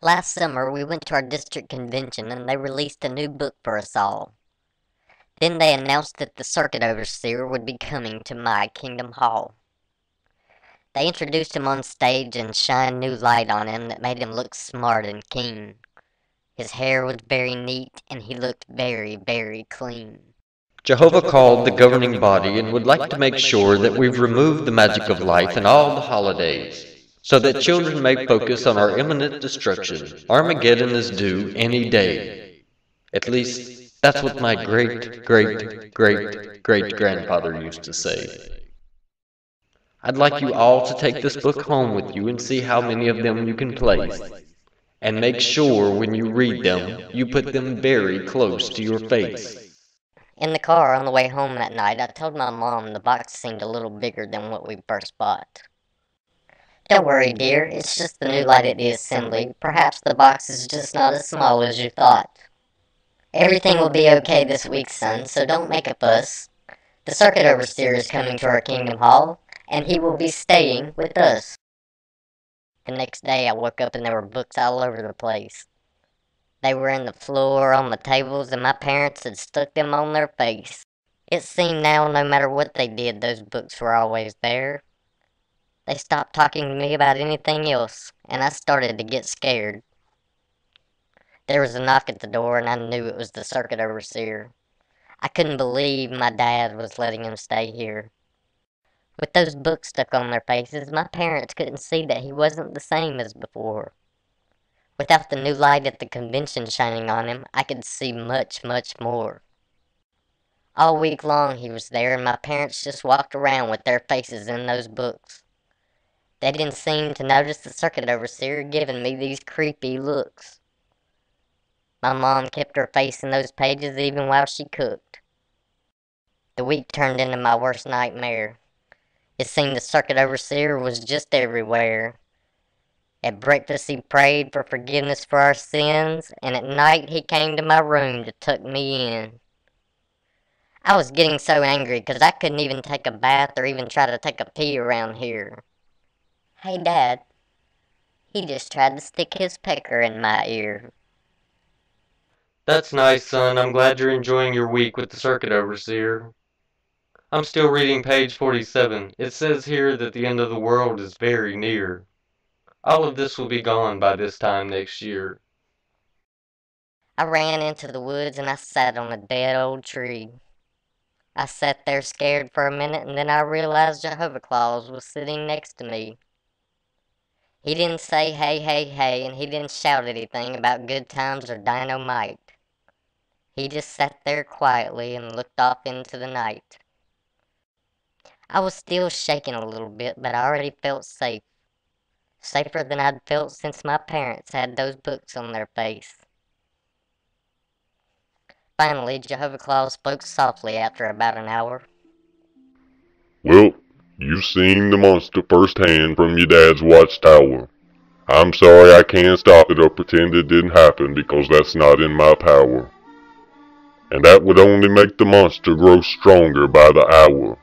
Last summer, we went to our district convention and they released a new book for us all. Then they announced that the circuit overseer would be coming to my Kingdom Hall. They introduced him on stage and shined new light on him that made him look smart and keen. His hair was very neat and he looked very, very clean. Jehovah called the governing body and would like to make sure that we've removed the magic of life in all the holidays, so that children may focus on our imminent destruction. Armageddon is due any day. At least, that's what my great-great-great-great-grandfather used to say. I'd like you all to take this book home with you and see how many of them you can place. And make sure when you read them, you put them very close to your face. In the car on the way home that night, I told my mom the box seemed a little bigger than what we first bought. Don't worry, dear, it's just the new light at the assembly. Perhaps the box is just not as small as you thought. Everything will be okay this week, son, so don't make a fuss. The circuit overseer is coming to our Kingdom Hall, and he will be staying with us. The next day I woke up and there were books all over the place. They were in the floor, on the tables, and my parents had stuck them on their face. It seemed now no matter what they did, those books were always there. They stopped talking to me about anything else, and I started to get scared. There was a knock at the door, and I knew it was the circuit overseer. I couldn't believe my dad was letting him stay here. With those books stuck on their faces, my parents couldn't see that he wasn't the same as before. Without the new light at the convention shining on him, I could see much, much more. All week long he was there, and my parents just walked around with their faces in those books. They didn't seem to notice the circuit overseer giving me these creepy looks. My mom kept her face in those pages even while she cooked. The week turned into my worst nightmare. It seemed the circuit overseer was just everywhere. At breakfast he prayed for forgiveness for our sins, and at night he came to my room to tuck me in. I was getting so angry because I couldn't even take a bath or even try to take a pee around here. Hey, Dad. He just tried to stick his pecker in my ear. That's nice, son. I'm glad you're enjoying your week with the circuit overseer. I'm still reading page 47. It says here that the end of the world is very near. All of this will be gone by this time next year. I ran into the woods and I sat on a dead old tree. I sat there scared for a minute, and then I realized Jehovah Clause was sitting next to me. He didn't say hey, hey, hey, and he didn't shout anything about good times or dynamite. He just sat there quietly and looked off into the night. I was still shaking a little bit, but I already felt safe. Safer than I'd felt since my parents had those books on their face. Finally, Jehovah Claus spoke softly after about an hour. Well, you've seen the monster firsthand from your dad's watchtower. I'm sorry I can't stop it or pretend it didn't happen because that's not in my power. And that would only make the monster grow stronger by the hour.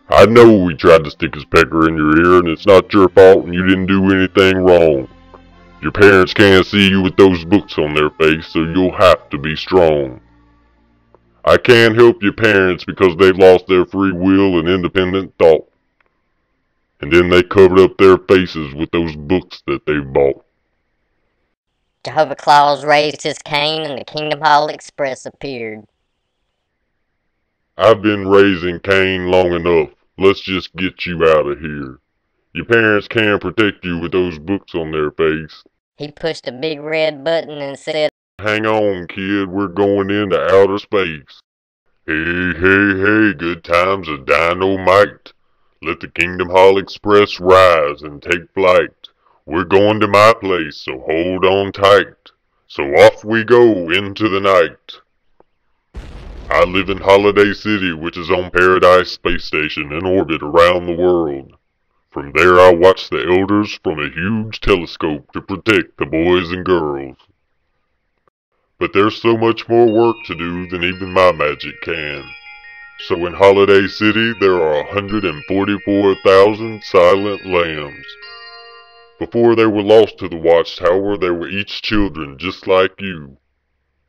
I know he tried to stick his pecker in your ear, and it's not your fault and you didn't do anything wrong. Your parents can't see you with those books on their face, so you'll have to be strong. I can't help your parents because they've lost their free will and independent thought. And then they covered up their faces with those books that they've bought. Jehovah Claus raised his cane and the Kingdom Hall Express appeared. I've been raising Cain long enough. Let's just get you out of here. Your parents can't protect you with those books on their face. He pushed a big red button and said, Hang on, kid, we're going into outer space. Hey, hey, hey, good times of dynamite. Let the Kingdom Hall Express rise and take flight. We're going to my place, so hold on tight. So off we go into the night. I live in Holiday City, which is on Paradise Space Station in orbit around the world. From there I watch the elders from a huge telescope to protect the boys and girls. But there's so much more work to do than even my magic can. So in Holiday City there are 144,000 silent lambs. Before they were lost to the watchtower, they were each children just like you.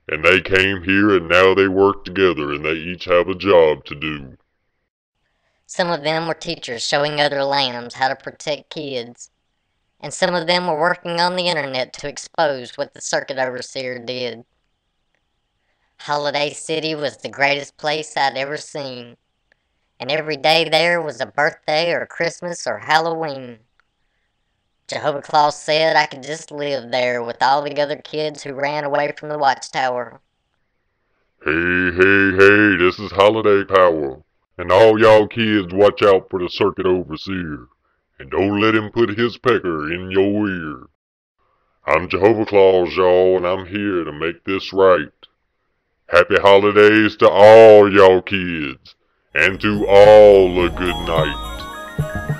And they came here and now they work together and they each have a job to do. Some of them were teachers showing other lambs how to protect kids. And some of them were working on the internet to expose what the circuit overseer did. Holiday City was the greatest place I'd ever seen. And every day there was a birthday or Christmas or Halloween. Jehovah Clause said I could just live there with all the other kids who ran away from the watchtower. Hey, hey, hey, this is Holiday Power. And all y'all kids watch out for the circuit overseer. And don't let him put his pecker in your ear. I'm Jehovah Clause, y'all, and I'm here to make this right. Happy holidays to all y'all kids, and to all a good night.